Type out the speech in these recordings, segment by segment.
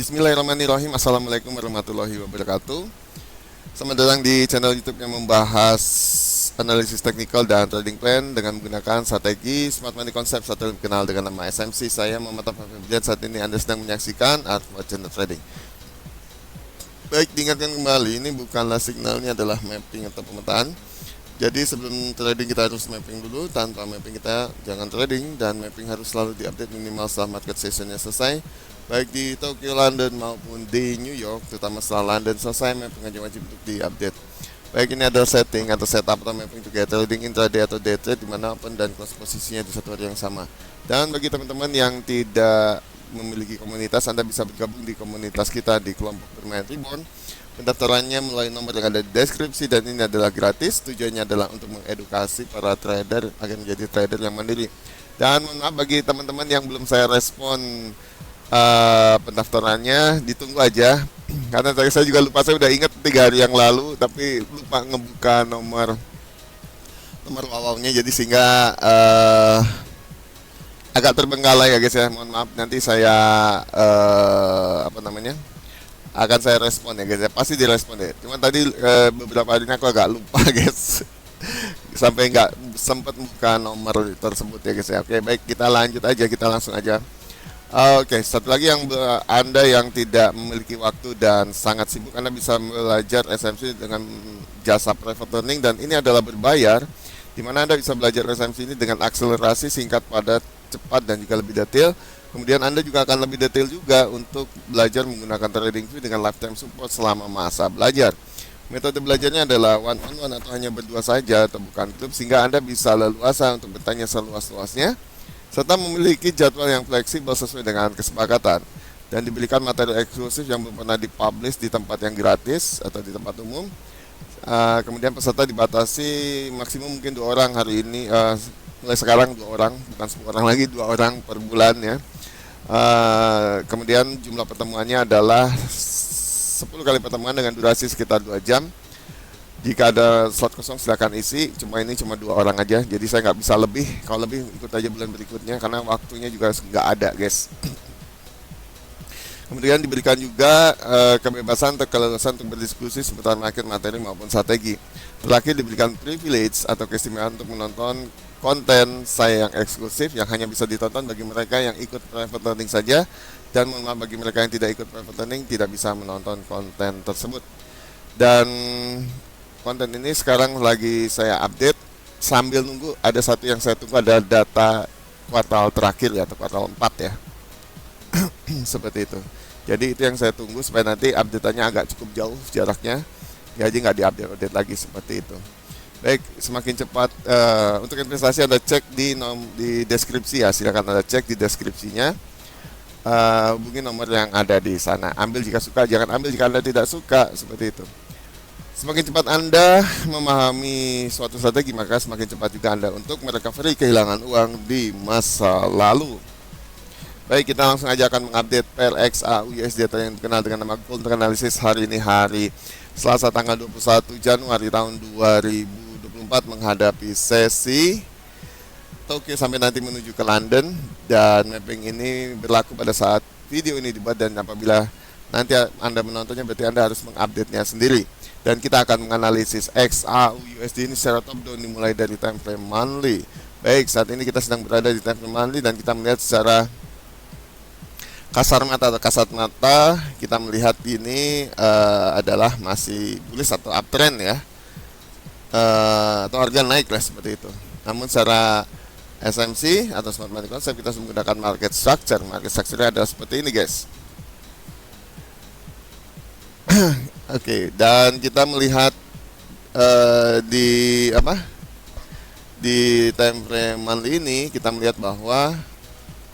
Bismillahirrahmanirrahim. Assalamualaikum warahmatullahi wabarakatuh. Selamat datang di channel YouTube yang membahas analisis teknikal dan trading plan dengan menggunakan strategi Smart Money Concept atau dikenal dengan nama SMC. Saya Muhammad Afif. Saat ini Anda sedang menyaksikan Art of Channel Trading. Baik, diingatkan kembali, ini bukanlah signalnya adalah mapping atau pemetaan. Jadi sebelum trading kita harus mapping dulu. Tanpa mapping kita jangan trading, dan mapping harus selalu diupdate minimal setelah market sessionnya selesai, baik di Tokyo, London maupun di New York. Terutama setelah London selesai, mapping aja wajib untuk diupdate. Baik, ini ada setting atau setup atau mapping juga trading intraday atau day trade dimanapun dan close posisinya di satu hari yang sama. Dan bagi teman-teman yang tidak memiliki komunitas, Anda bisa bergabung di komunitas kita di kelompok bermain Reborn. Pendaftarannya melalui nomor yang ada di deskripsi, dan ini adalah gratis. Tujuannya adalah untuk mengedukasi para trader agar menjadi trader yang mandiri. Dan mohon maaf bagi teman-teman yang belum saya respon pendaftarannya, ditunggu aja karena saya juga lupa. Saya udah ingat 3 hari yang lalu tapi lupa ngebuka nomor wawawnya, jadi sehingga agak terbengkalai ya guys ya. Mohon maaf, nanti saya akan saya respon ya guys ya, pasti direspon deh. Cuma tadi beberapa hari ini aku agak lupa guys sampai nggak sempat buka nomor tersebut ya guys ya. Oke, baik, kita lanjut aja, kita langsung aja. Oke, satu lagi yang Anda yang tidak memiliki waktu dan sangat sibuk, Anda bisa belajar SMC dengan jasa private learning, dan ini adalah berbayar, di mana Anda bisa belajar SMC ini dengan akselerasi singkat, padat, cepat, dan juga lebih detail. Kemudian Anda juga akan lebih detail juga untuk belajar menggunakan TradingView dengan lifetime support selama masa belajar. Metode belajarnya adalah one-on-one atau hanya berdua saja atau bukan grup, sehingga Anda bisa leluasa untuk bertanya seluas-luasnya, serta memiliki jadwal yang fleksibel sesuai dengan kesepakatan, dan diberikan materi eksklusif yang belum pernah dipublish di tempat yang gratis atau di tempat umum. Kemudian peserta dibatasi maksimum mungkin 2 orang hari ini, mulai sekarang 2 orang, bukan 10 orang lagi, 2 orang per bulan ya. Kemudian jumlah pertemuannya adalah 10 kali pertemuan dengan durasi sekitar 2 jam. Jika ada slot kosong silakan isi. Cuma ini cuma 2 orang aja, jadi saya nggak bisa lebih. Kalau lebih ikut aja bulan berikutnya karena waktunya juga nggak ada guys. Kemudian diberikan juga kebebasan atau keleluasan untuk berdiskusi seputar market, materi maupun strategi. Terakhir diberikan privilege atau keistimewaan untuk menonton konten saya yang eksklusif, yang hanya bisa ditonton bagi mereka yang ikut private learning saja, dan mohon maaf bagi mereka yang tidak ikut private learning tidak bisa menonton konten tersebut. Dan konten ini sekarang lagi saya update sambil nunggu. Ada satu yang saya tunggu, ada data kuartal terakhir ya, atau kuartal 4 ya. Seperti itu. Jadi itu yang saya tunggu supaya nanti update-nya agak cukup jauh jaraknya, jadi nggak diupdate lagi seperti itu. Baik, semakin cepat untuk investasi Anda cek di deskripsi ya, silakan Anda cek di deskripsinya. Hubungi nomor yang ada di sana. Ambil jika suka, jangan ambil jika Anda tidak suka, seperti itu. Semakin cepat Anda memahami suatu strategi, maka semakin cepat juga Anda untuk merecovery kehilangan uang di masa lalu. Baik, kita langsung aja akan mengupdate PRXA USD atau yang dikenal dengan nama Gold untuk analisis hari ini, hari Selasa tanggal 21 Januari tahun 2024, menghadapi sesi Tokyo sampai nanti menuju ke London. Dan mapping ini berlaku pada saat video ini dibuat, dan apabila nanti Anda menontonnya berarti Anda harus mengupdate-nya sendiri. Dan kita akan menganalisis XAU USD ini secara top down dimulai dari time frame monthly. Baik, saat ini kita sedang berada di time frame monthly, dan kita melihat secara kasar mata atau kasat mata, kita melihat ini adalah masih bullish atau uptrend ya, atau harga naik lah seperti itu. Namun secara SMC atau Smart Money Concept kita menggunakan market structure. Market structure adalah seperti ini guys. Oke, dan kita melihat di time frame monthly ini, kita melihat bahwa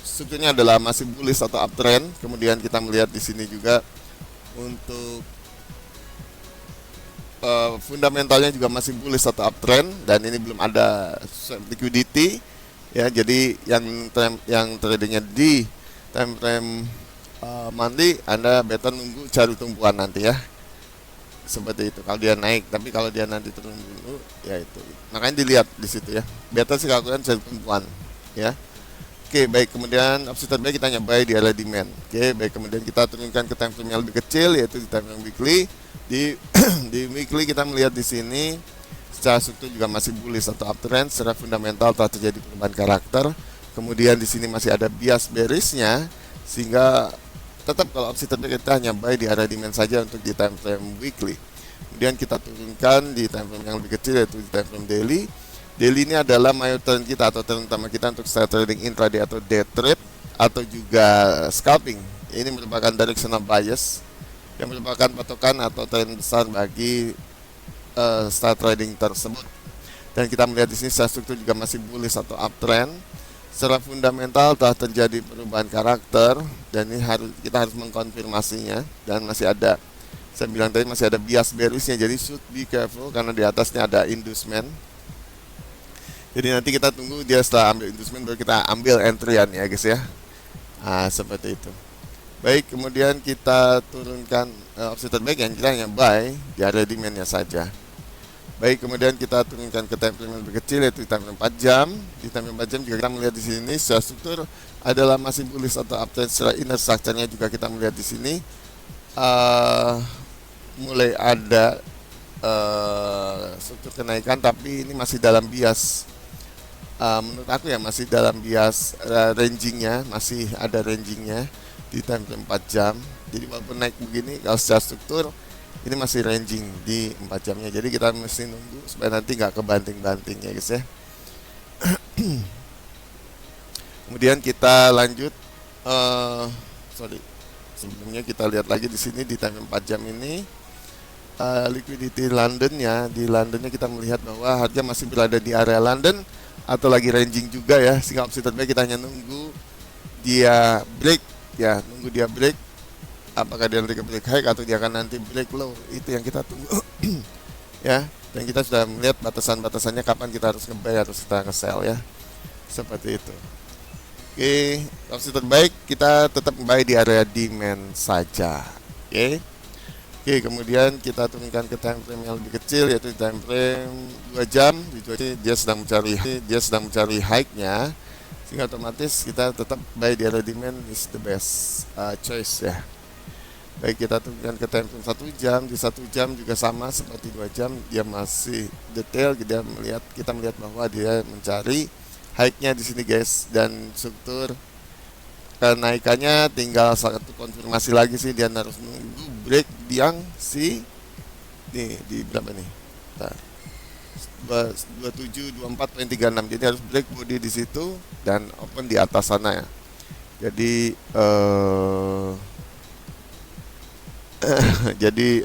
strukturnya adalah masih bullish atau uptrend. Kemudian kita melihat di sini juga untuk fundamentalnya juga masih bullish atau uptrend, dan ini belum ada liquidity ya. Jadi yang tradingnya di time frame monthly, Anda better nunggu cari tumpuan nanti ya, seperti itu kalau dia naik. Tapi kalau dia nanti turun dulu ya itu, makanya dilihat di situ ya, better sih kalau kalian cari tumpuan ya. Oke, baik, kemudian opsi terbaik kita hanya buy di area demand. Oke, baik, kemudian kita turunkan ke time frame yang lebih kecil, yaitu di time frame weekly. Di di weekly kita melihat di sini secara struktur juga masih bullish atau uptrend, secara fundamental telah terjadi perubahan karakter. Kemudian di sini masih ada bias bearishnya, sehingga tetap kalau opsi terbaik kita hanya buy di area demand saja untuk di time frame weekly. Kemudian kita turunkan di time frame yang lebih kecil, yaitu di time frame daily. Daily ini adalah mayor trend kita atau trend utama kita untuk start trading intraday atau day trade atau juga scalping. Ini merupakan directional bias yang merupakan patokan atau tren besar bagi start trading tersebut. Dan kita melihat di sini secara struktur juga masih bullish atau uptrend. Secara fundamental telah terjadi perubahan karakter dan ini kita harus mengkonfirmasinya, dan masih ada, saya bilang tadi masih ada bias bearishnya, jadi should be careful karena di atasnya ada inducement. Jadi nanti kita tunggu dia setelah ambil inducement baru kita ambil entryan ya guys ya. Seperti itu. Baik, kemudian kita turunkan opsi terbaik yang kita hanya buy di area demand-nya saja. Baik, kemudian kita turunkan ke time frame yang lebih kecil, yaitu di time frame 4 jam. Di time frame 4 jam juga kita melihat di sini secara struktur adalah masih bullish atau uptrend. Secara inner structure-nya juga kita melihat di sini mulai ada struktur kenaikan, tapi ini masih dalam bias. Menurut aku ya masih dalam bias rangingnya, masih ada rangingnya di time frame 4 jam. Jadi walaupun naik begini, kalau secara struktur ini masih ranging di 4 jamnya. Jadi kita mesti nunggu supaya nanti nggak kebanting-banting ya guys ya. Kemudian kita lanjut, sebelumnya kita lihat lagi di sini di time frame 4 jam ini liquidity Londonnya. Di Londonnya kita melihat bahwa harga masih berada di area London atau lagi ranging juga ya, sehingga opsi terbaik kita hanya nunggu dia break ya, nunggu dia break, apakah dia nanti ke break high atau dia akan nanti break low, itu yang kita tunggu ya. Dan kita sudah melihat batasan-batasannya kapan kita harus nge-buy atau kita nge-sell ya, seperti itu. Oke, opsi terbaik kita tetap buy di area demand saja. Oke, kemudian kita turunkan ke time frame yang lebih kecil, yaitu time frame 2 jam. Di 2 jam dia sedang mencari high-nya, sehingga otomatis kita tetap buy di area demand is the best choice ya. Baik, kita turunkan ke time frame 1 jam. Di 1 jam juga sama seperti 2 jam, dia masih detail. Kita melihat bahwa dia mencari high-nya di sini guys, dan struktur kenaikannya tinggal satu konfirmasi lagi sih, dia harus nunggu break yang di berapa nih? 2724.36. Jadi harus break body di situ dan open di atas sana ya. Jadi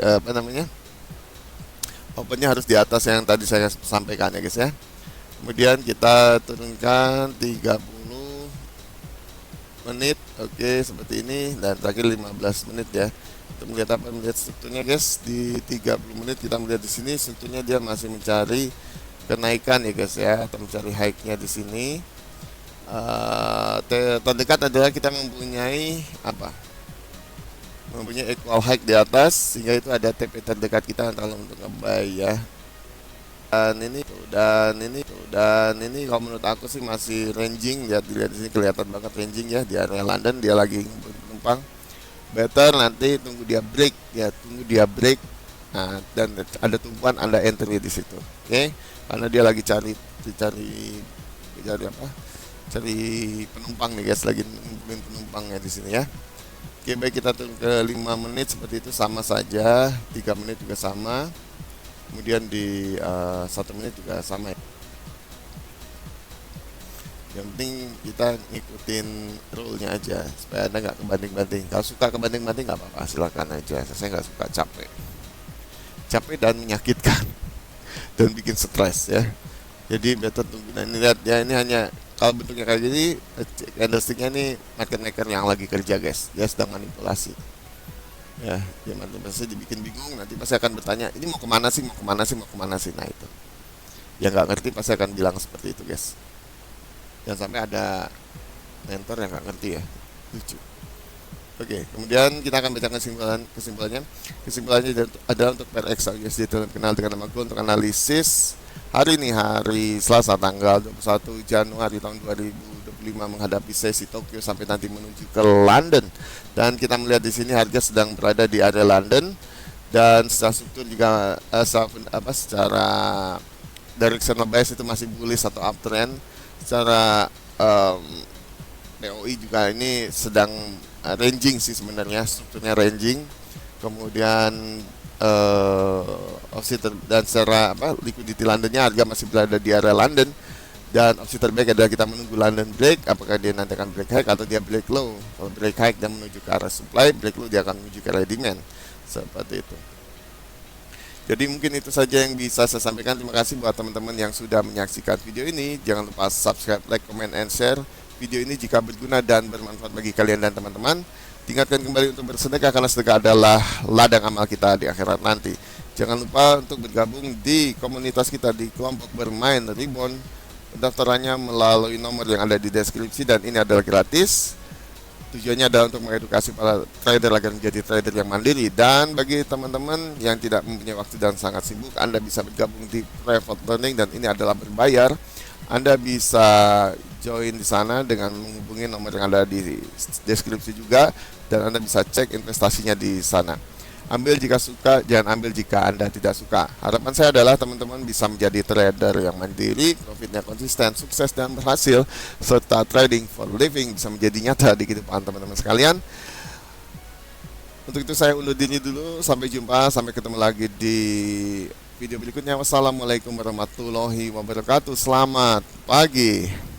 opennya harus di atas yang tadi saya sampaikan ya guys ya. Kemudian kita turunkan 30 menit, oke, seperti ini, dan terakhir 15 menit ya. Kita melihat apa? Melihat strukturnya guys. Di 30 menit kita melihat di sini strukturnya dia masih mencari kenaikan ya guys ya, atau mencari high-nya di sini. Terdekat adalah kita mempunyai mempunyai equal high di atas, sehingga itu ada TP terdekat kita kalau untuk nge-buy ya. Dan ini kalau menurut aku sih masih ranging ya, dilihat di sini kelihatan banget ranging ya, di area London dia lagi penumpang. Better nanti tunggu dia break ya, Nah, dan ada tumpuan, ada entry di situ. Oke. Karena dia lagi cari penumpang nih guys, lagi ngumpulin penumpangnya di sini ya. Oke, baik, kita turun ke 5 menit seperti itu sama saja, 3 menit juga sama. Kemudian di 1 menit juga sama ya. Yang penting kita ngikutin rule-nya aja supaya Anda nggak kebanting-banting. Kalau suka kebanting-banting nggak apa-apa, silakan aja. Saya nggak suka capek dan menyakitkan dan bikin stres ya. Jadi better tunggu. Nah, ini lihat ya, ini hanya kalau bentuknya kayak gini, candlestick-nya ini market maker yang lagi kerja guys, dia sedang manipulasi ya. Dia manipulasi, dibikin bingung, nanti pasti akan bertanya ini mau kemana sih. Nah itu yang nggak ngerti pasti akan bilang seperti itu guys. Jangan sampai ada mentor yang nggak ngerti ya, lucu. Oke, kemudian kita akan bacakan kesimpulannya adalah untuk PRX USD terkenal dengan nama Gold untuk analisis hari ini, hari Selasa tanggal 21 Januari tahun 2022. 25 menghadapi sesi Tokyo sampai nanti menuju ke London. Dan kita melihat di sini harga sedang berada di area London, dan secara struktur juga secara directional bias itu masih bullish atau uptrend. Secara POI juga ini sedang ranging sih sebenarnya, strukturnya ranging. Kemudian opsi dan secara liquidity Londonnya harga masih berada di area London, dan opsi terbaik adalah kita menunggu London break, apakah dia nanti akan break high atau dia break low. Kalau break high dia menuju ke arah supply, break low dia akan menuju ke arah demand, seperti itu. Jadi mungkin itu saja yang bisa saya sampaikan. Terima kasih buat teman-teman yang sudah menyaksikan video ini. Jangan lupa subscribe, like, comment, and share video ini jika berguna dan bermanfaat bagi kalian dan teman-teman. Tingkatkan kembali untuk bersedekah, karena sedekah adalah ladang amal kita di akhirat nanti. Jangan lupa untuk bergabung di komunitas kita di kelompok bermain Reborn. Pendaftarannya melalui nomor yang ada di deskripsi, dan ini adalah gratis. Tujuannya adalah untuk mengedukasi para trader agar menjadi trader yang mandiri. Dan bagi teman-teman yang tidak mempunyai waktu dan sangat sibuk, Anda bisa bergabung di private learning, dan ini adalah berbayar. Anda bisa join di sana dengan menghubungi nomor yang ada di deskripsi juga, dan Anda bisa cek investasinya di sana. Ambil jika suka, jangan ambil jika Anda tidak suka. Harapan saya adalah teman-teman bisa menjadi trader yang mandiri, profitnya konsisten, sukses dan berhasil, serta trading for living bisa menjadi nyata di kehidupan teman-teman sekalian. Untuk itu saya undur diri dulu, sampai jumpa, sampai ketemu lagi di video berikutnya. Wassalamualaikum warahmatullahi wabarakatuh. Selamat pagi.